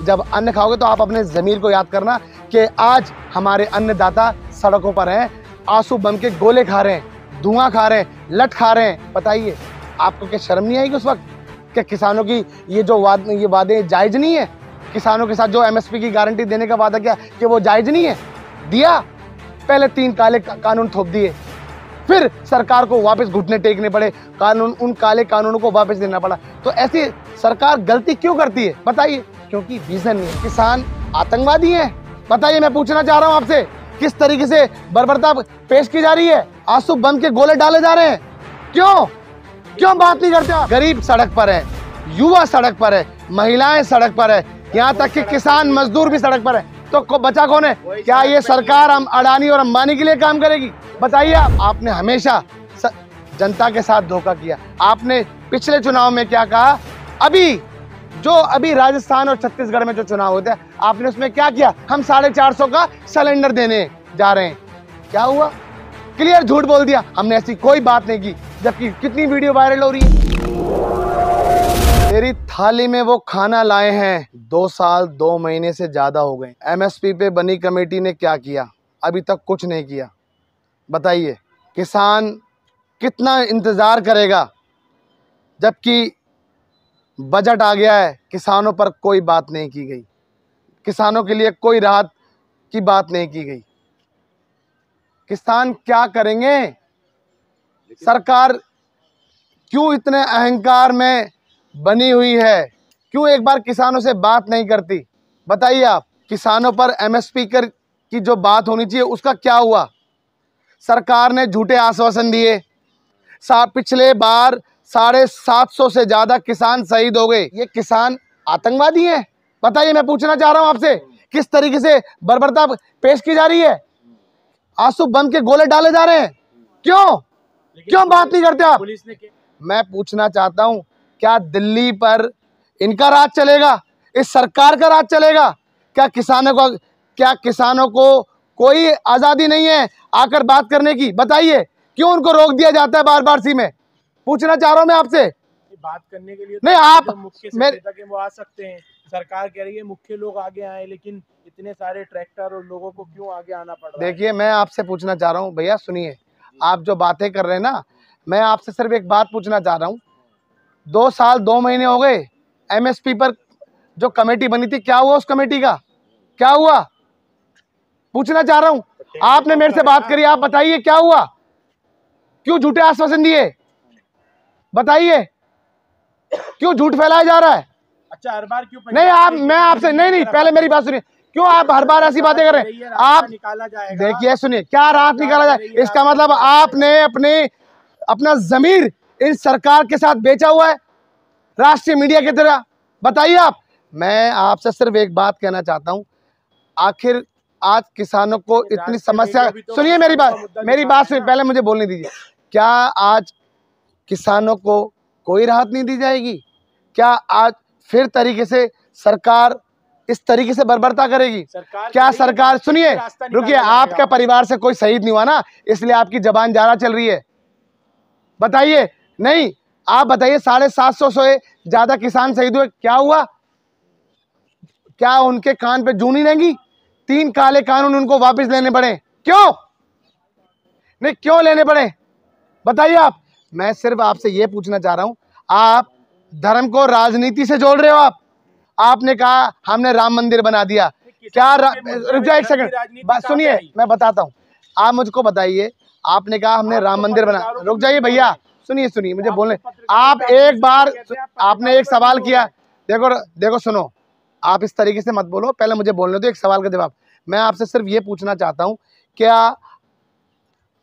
जब अन्न खाओगे तो आप अपने ज़मीर को याद करना कि आज हमारे अन्नदाता सड़कों पर हैं, आंसू बम के गोले खा रहे हैं, धुआं खा रहे हैं, लठ खा रहे हैं। बताइए आपको क्या शर्म नहीं आएगी उस वक्त? क्या किसानों की ये जो वादे जायज़ नहीं है? किसानों के साथ जो एमएसपी की गारंटी देने का वादा किया कि वो जायज़ नहीं है? दिया, पहले 3 काले कानून थोप दिए, फिर सरकार को वापस घुटने टेकने पड़े, उन काले कानूनों को वापस देना पड़ा। तो ऐसी सरकार गलती क्यों करती है? बताइए, क्योंकि विजन नहीं है। किसान आतंकवादी हैं? बताइए, मैं पूछना चाह रहा हूं आपसे, किस तरीके से बर्बरता पेश की जा रही है? आंसू बम के गोले डाले जा रहे हैं, क्यों बात नहीं करते? गरीब सड़क पर है, युवा सड़क पर है, महिलाएं सड़क पर है, यहाँ तक कि किसान मजदूर भी सड़क पर है। तो बचा कौन है? क्या ये सरकार हम अडानी और अंबानी के लिए काम करेगी? बताइए। आपने हमेशा जनता के साथ धोखा किया। आपने पिछले चुनाव में क्या कहा? अभी राजस्थान और छत्तीसगढ़ में जो चुनाव होते हैं, आपने उसमें क्या किया? हम 450 का सिलेंडर देने जा रहे हैं। क्या हुआ? क्लियर झूठ बोल दिया। हमने ऐसी कोई बात नहीं की, जबकि कितनी वीडियो वायरल हो रही है। तेरी थाली में वो खाना लाए हैं, 2 साल 2 महीने से ज्यादा हो गए। एमएसपी पे बनी कमेटी ने क्या किया? अभी तक कुछ नहीं किया। बताइए, किसान कितना इंतजार करेगा? जबकि बजट आ गया है, किसानों पर कोई बात नहीं की गई, किसानों के लिए कोई राहत की बात नहीं की गई। किसान क्या करेंगे? सरकार क्यों इतने अहंकार में बनी हुई है? क्यों एक बार किसानों से बात नहीं करती? बताइए आप। किसानों पर एमएसपी की जो बात होनी चाहिए उसका क्या हुआ? सरकार ने झूठे आश्वासन दिए। पिछले बार 750 से ज्यादा किसान शहीद हो गए। ये किसान आतंकवादी हैं? बताइए, मैं पूछना चाह रहा हूं आपसे, किस तरीके से बर्बरता पेश की जा रही है? आंसू बम के गोले डाले जा रहे हैं, क्यों बात नहीं करते आप? मैं पूछना चाहता हूं, क्या दिल्ली पर इनका राज चलेगा? इस सरकार का राज चलेगा? क्या किसानों को कोई आजादी नहीं है आकर बात करने की? बताइए, क्यों उनको रोक दिया जाता है बार बार? में पूछना चाह रहा हूं मैं आपसे। बात करने के लिए नहीं, आप मुख्य सचेतक के वो आ सकते हैं। सरकार कह रही है मुख्य लोग आगे आए, लेकिन इतने सारे ट्रैक्टर और लोगों को क्यों आगे आना पड़ रहा है? देखिए, मैं आपसे पूछना चाह रहा हूं, भैया सुनिए, आप जो बातें कर रहे हैं ना, मैं आपसे सिर्फ एक बात पूछना चाह रहा हूं। 2 साल 2 महीने हो गए, एमएसपी पर जो कमेटी बनी थी, क्या हुआ? उस कमेटी का क्या हुआ? पूछना चाह रहा हूं। आपने मेरे से बात करी, आप बताइए क्या हुआ? क्यों झूठे आश्वासन दिए? बताइए, क्यों झूठ फैलाया जा रहा है? अच्छा, हर बार क्यों? नहीं, मैं आपसे नहीं, पहले मेरी बात सुनिए। क्यों आप हर बार ऐसी बातें कर रहे हैं? आप निकाला जाएगा। देखिए, सुनिए, क्या राहत निकाला जाए? इसका मतलब आपने अपना जमीर इन सरकार के साथ बेचा हुआ है, राष्ट्रीय मीडिया की तरह। बताइए आप। मैं आपसे सिर्फ एक बात कहना चाहता हूं, आखिर आज किसानों को इतनी समस्या, सुनिए मेरी बात सुनिए, पहले मुझे बोलने दीजिए। क्या आज किसानों को कोई राहत नहीं दी जाएगी? क्या आज फिर तरीके से सरकार इस तरीके से बर्बरता करेगी? क्या सरकार, सुनिए, रुकिए, आपका परिवार से कोई शहीद नहीं हुआ ना, इसलिए आपकी जबान ज्यादा चल रही है। बताइए। नहीं, आप बताइए, 750 से ज्यादा किसान शहीद हुए, क्या हुआ? क्या उनके कान पे जूं नहीं रहेंगी? 3 काले कानून उनको वापस लेने पड़े, क्यों लेने पड़े? बताइए आप। मैं सिर्फ आपसे ये पूछना चाह रहा हूं, आप धर्म को राजनीति से जोड़ रहे हो। आपने कहा हमने राम मंदिर बना दिया। क्या रुक जाए एक सेकंड, सुनिए, मैं बताता हूं। आप मुझको बताइए, आपने कहा हमने राम मंदिर बना, रुक जाइए भैया, सुनिए मुझे बोलने। आप एक बार आपने एक सवाल किया, देखो सुनो, आप इस तरीके से मत बोलो, पहले मुझे बोलने दो एक सवाल का जवाब। मैं आपसे सिर्फ ये पूछना चाहता हूं, क्या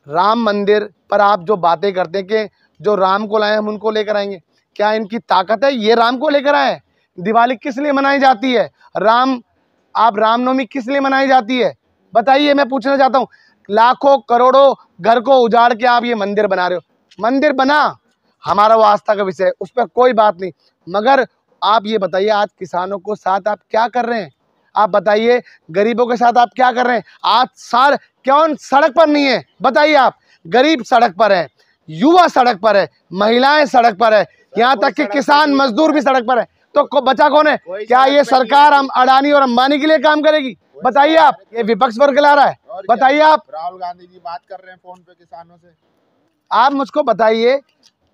राम मंदिर पर आप जो बातें करते हैं कि जो राम को लाए हम उनको लेकर आएंगे, क्या इनकी ताकत है ये राम को लेकर आए? दिवाली किस लिए मनाई जाती है? रामनवमी किस लिए मनाई जाती है? बताइए, मैं पूछना चाहता हूँ। लाखों करोड़ों घर को उजाड़ के आप ये मंदिर बना रहे हो। मंदिर बना, हमारा वो आस्था का विषय, उस पर कोई बात नहीं, मगर आप ये बताइए, आज किसानों को साथ आप क्या कर रहे हैं? आप बताइए, गरीबों के साथ आप क्या कर रहे हैं? आज कौन सड़क पर नहीं है? बताइए आप। गरीब सड़क पर है, युवा सड़क पर है, महिलाएं सड़क पर है, यहाँ तक कि किसान मजदूर भी सड़क पर है। बचा कौन है? क्या ये सरकार हम अडानी और अंबानी के लिए काम करेगी? बताइए आप। ये विपक्ष वर्ग ला रहा है, बताइए आप। राहुल गांधी जी बात कर रहे हैं फोन पे किसानों से। आप मुझको बताइए,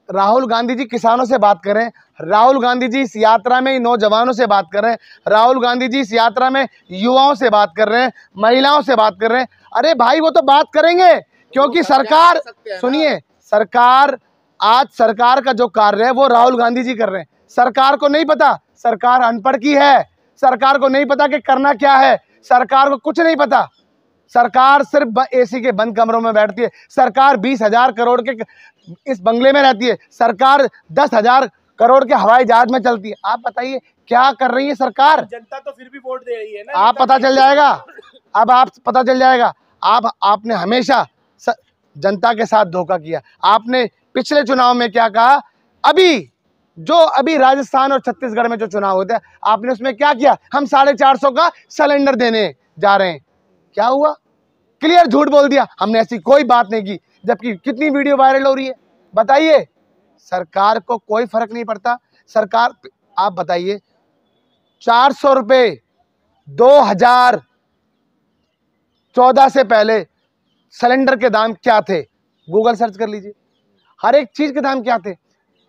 राहुल गांधी जी किसानों से बात करें, राहुल गांधी जी इस यात्रा में नौजवानों से बात कर रहे हैं, राहुल गांधी जी इस यात्रा में युवाओं से बात कर रहे हैं, महिलाओं से बात कर रहे हैं। अरे भाई वो तो बात करेंगे, क्योंकि सरकार, सुनिए, सरकार, आज सरकार का जो कार्य है वो राहुल गांधी जी कर रहे हैं। सरकार को नहीं पता, सरकार अनपढ़ की है, सरकार को नहीं पता कि करना क्या है, सरकार को कुछ नहीं पता। सरकार सिर्फ एसी के बंद कमरों में बैठती है, सरकार 20,000 करोड़ के इस बंगले में रहती है, सरकार 10,000 करोड़ के हवाई जहाज में चलती है। आप बताइए क्या कर रही है सरकार? जनता तो फिर भी वोट दे रही है ना। आप पता चल जाएगा, अब आप पता चल जाएगा। आपने हमेशा जनता के साथ धोखा किया। आपने पिछले चुनाव में क्या कहा? अभी राजस्थान और छत्तीसगढ़ में जो चुनाव होते हैं, आपने उसमें क्या किया? हम 450 का सिलेंडर देने जा रहे हैं। क्या हुआ? क्लियर झूठ बोल दिया, हमने ऐसी कोई बात नहीं की, जबकि कितनी वीडियो वायरल हो रही है। बताइए, सरकार को कोई फर्क नहीं पड़ता। सरकार, आप बताइए, 400 रुपए 2014 से पहले सिलेंडर के दाम क्या थे? गूगल सर्च कर लीजिए, हर एक चीज के दाम क्या थे।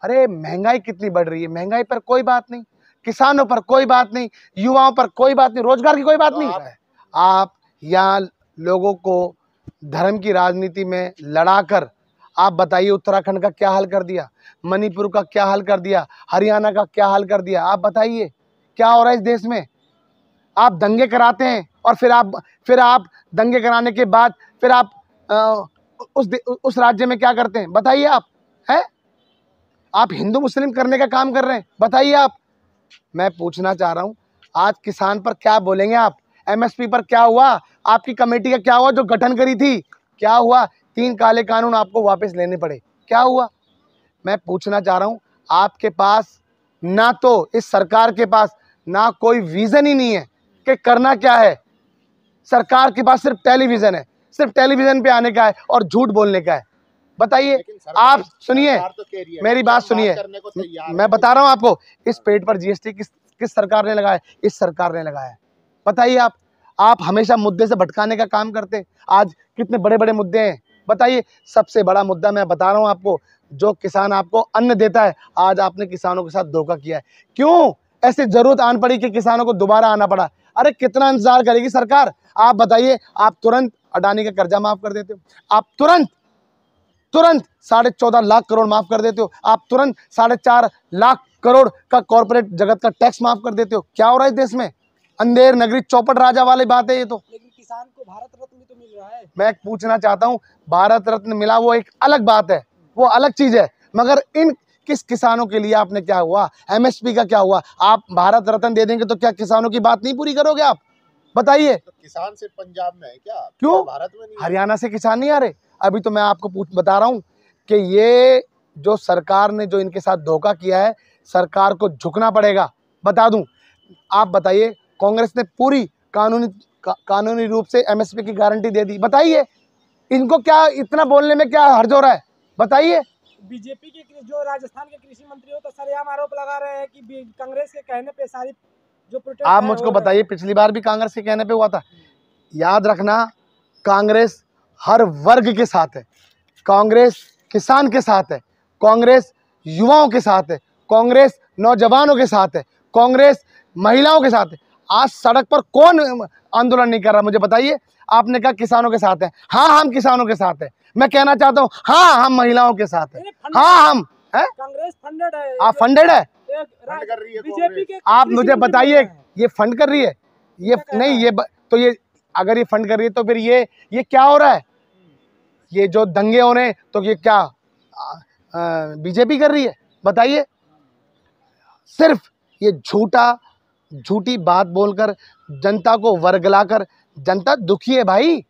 अरे महंगाई कितनी बढ़ रही है, महंगाई पर कोई बात नहीं, किसानों पर कोई बात नहीं, युवाओं पर कोई बात नहीं, रोजगार की कोई बात नहीं। आप यहाँ लोगों को धर्म की राजनीति में लड़ाकर, आप बताइए उत्तराखंड का क्या हाल कर दिया, मणिपुर का क्या हाल कर दिया, हरियाणा का क्या हाल कर दिया। आप बताइए क्या हो रहा है इस देश में? आप दंगे कराते हैं और फिर आप दंगे कराने के बाद फिर आप उस राज्य में क्या करते हैं? बताइए आप। हैं आप हिंदू मुस्लिम करने का काम कर रहे हैं। बताइए आप। मैं पूछना चाह रहा हूं, आज किसान पर क्या बोलेंगे आप? एमएसपी पर क्या हुआ? आपकी कमेटी का क्या हुआ जो गठन करी थी? क्या हुआ? 3 काले कानून आपको वापस लेने पड़े। क्या हुआ? मैं पूछना चाह रहा हूं, आपके पास ना तो, इस सरकार के पास ना कोई विजन ही नहीं है कि करना क्या है। सरकार के पास सिर्फ टेलीविजन है, सिर्फ टेलीविजन पे आने का है और झूठ बोलने का है। बताइए आप। सुनिए मेरी बात, सुनिए, मैं बता रहा हूं आपको, इस पेट पर जीएसटी किस सरकार ने लगाया? इस सरकार ने लगाया। बताइए आप हमेशा मुद्दे से भटकाने का काम करते हैं। आज कितने बड़े बड़े मुद्दे हैं, बताइए। सबसे बड़ा मुद्दा मैं बता रहा हूं आपको, जो किसान आपको अन्न देता है, आज आपने किसानों के साथ धोखा किया है। क्यों ऐसी जरूरत आन पड़ी कि किसानों को दोबारा आना पड़ा? अरे कितना इंतजार करेगी सरकार? आप बताइए। आप तुरंत अडानी का कर्जा माफ कर देते हो, आप तुरंत 14.5 लाख करोड़ माफ कर देते हो, आप तुरंत 4.5 लाख करोड़ का कॉर्पोरेट जगत का टैक्स माफ कर देते हो। क्या हो रहा है इस देश में? अंधेर नगरी चौपट राजा वाली बात है ये तो। लेकिन किसान को भारत रत्न भी तो मिल रहा है। मैं पूछना चाहता हूं, भारत रत्न मिला वो एक अलग बात है, वो अलग चीज है, मगर इन किस किसानों के लिए आपने क्या हुआ? एमएसपी का क्या हुआ? आप भारत रत्न दे देंगे तो क्या किसानों की बात नहीं पूरी करोगे आप? बताइए। तो किसान सिर्फ पंजाब में है क्या? क्यों भारत में नहीं? हरियाणा से किसान नहीं आ रहे? अभी तो मैं आपको बता रहा हूं कि ये जो सरकार ने जो इनके साथ धोखा किया है, सरकार को झुकना पड़ेगा। बता दूं, आप बताइए, कांग्रेस ने पूरी कानूनी रूप से एमएसपी की गारंटी दे दी। बताइए इनको क्या इतना बोलने में क्या हर्ज हो रहा है? बताइए। बीजेपी के जो राजस्थान के कृषि मंत्री हो तो सरेआम आरोप लगा रहे हैं कि कांग्रेस के कहने पे सारी जो प्रोटेस्ट आप मुझको बताइए, पिछली बार भी कांग्रेस के कहने पे हुआ था। याद रखना, कांग्रेस हर वर्ग के साथ है, कांग्रेस किसान के साथ है, कांग्रेस युवाओं के साथ है, कांग्रेस नौजवानों के साथ है, कांग्रेस महिलाओं के साथ है। आज सड़क पर कौन आंदोलन नहीं कर रहा? मुझे बताइए। आपने कहा किसानों के साथ है, हाँ हम किसानों के साथ है। मैं कहना चाहता हूँ, हाँ हम महिलाओं के साथ है, हाँ हम है। कांग्रेस फंडेड है। आप फंडेड है? फंड कर रही है बीजेपी के। आप मुझे बताइए, ये फंड कर रही है? ये नहीं, ये तो ये अगर ये फंड कर रही है तो फिर ये क्या हो रहा है? ये जो दंगे हो रहे हैं तो ये क्या बीजेपी कर रही है? बताइए। सिर्फ ये झूठी बात बोलकर जनता को वर्गलाकर, जनता दुखी है भाई।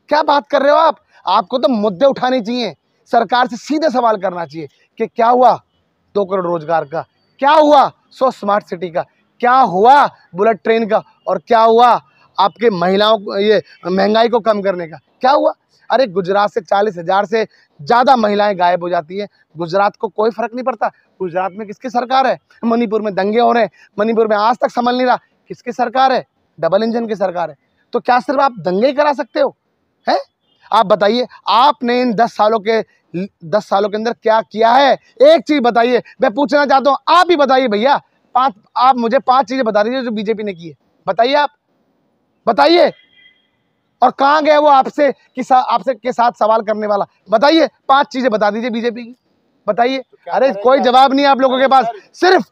क्या बात कर रहे हो आप? आपको तो मुद्दे उठाने चाहिए, सरकार से सीधे सवाल करना चाहिए कि क्या हुआ 2 करोड़ रोजगार का, क्या हुआ 100 स्मार्ट सिटी का, क्या हुआ बुलेट ट्रेन का, और क्या हुआ आपके महिलाओं को ये महंगाई को कम करने का, क्या हुआ? अरे गुजरात से 40,000 से ज़्यादा महिलाएं गायब हो जाती हैं, गुजरात को कोई फर्क नहीं पड़ता। गुजरात में किसकी सरकार है? मणिपुर में दंगे हो रहे हैं, मणिपुर में आज तक संभल नहीं रहा, किसकी सरकार है? डबल इंजन की सरकार है। तो क्या सिर्फ आप दंगे ही करा सकते हो? हैं? आप बताइए, आपने इन 10 सालों के अंदर क्या किया है? एक चीज बताइए, मैं पूछना चाहता हूं, आप ही बताइए भैया। आप मुझे 5 चीजें बता दीजिए जो बीजेपी ने की है। बताइए, आप बताइए। और कहां गए वो आपसे के साथ सवाल करने वाला? बताइए, 5 चीजें बता दीजिए बीजेपी की, बताइए। अरे कोई जवाब नहीं है आप लोगों के पास, सिर्फ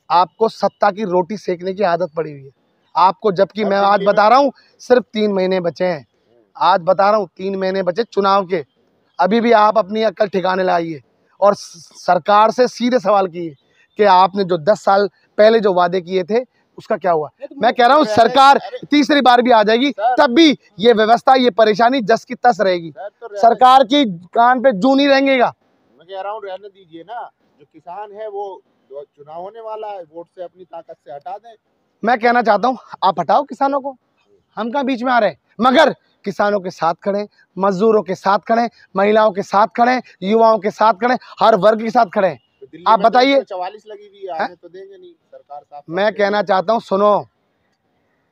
आपको सत्ता की रोटी सेकने की आदत पड़ी हुई है आपको। जबकि मैं आज बता रहा हूं सिर्फ 3 महीने बचे हैं, आज बता रहा हूं 3 महीने बचे चुनाव के। अभी भी आप अपनी अक्ल ठिकाने लाइए और सरकार से सीधे सवाल कीजिए कि आपने जो 10 साल पहले जो वादे किए थे उसका क्या हुआ। मैं कह रहा हूं सरकार तीसरी बार भी आ जाएगी तब भी ये व्यवस्था, ये परेशानी जस की तस रहेगी। सरकार की कान पे जू नहीं रहेंगेगा। मैं कह रहा हूँ रहने दीजिए ना, जो किसान है वो चुनाव होने वाला है, वोट से अपनी ताकत से हटा दें। मैं कहना चाहता हूं आप हटाओ किसानों को, हम कहाँ बीच में आ रहे हैं, मगर किसानों के साथ खड़े, मजदूरों के साथ खड़े, महिलाओं के साथ खड़े, युवाओं के साथ खड़े, हर वर्ग के साथ खड़े। तो आप बताइए, 44 लगी हुई है, आने तो देंगे नहीं सरकार साहब। मैं कहना चाहता हूं सुनो,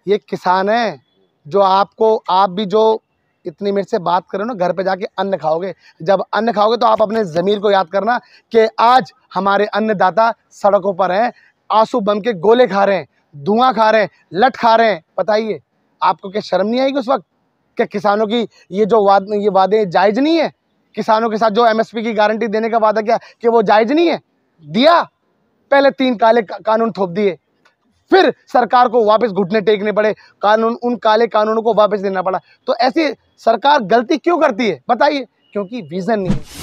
ये किसान है जो आप भी जो इतनी मेरे से बात करो ना, घर पे जाके अन्न खाओगे। जब अन्न खाओगे तो आप अपने ज़मीर को याद करना कि आज हमारे अन्नदाता सड़कों पर हैं, आंसू बम के गोले खा रहे हैं, धुआं खा रहे हैं, लठ खा रहे हैं। बताइए, आपको क्या शर्म नहीं आएगी उस वक्त कि किसानों की ये वादे जायज़ नहीं है? किसानों के साथ जो MSP की गारंटी देने का वादा किया कि वो जायज़ नहीं है? दिया, पहले 3 काले कानून थोप दिए, फिर सरकार को वापस घुटने टेकने पड़े, उन काले कानूनों को वापस देना पड़ा। तो ऐसी सरकार गलती क्यों करती है? बताइए, क्योंकि विजन नहीं है।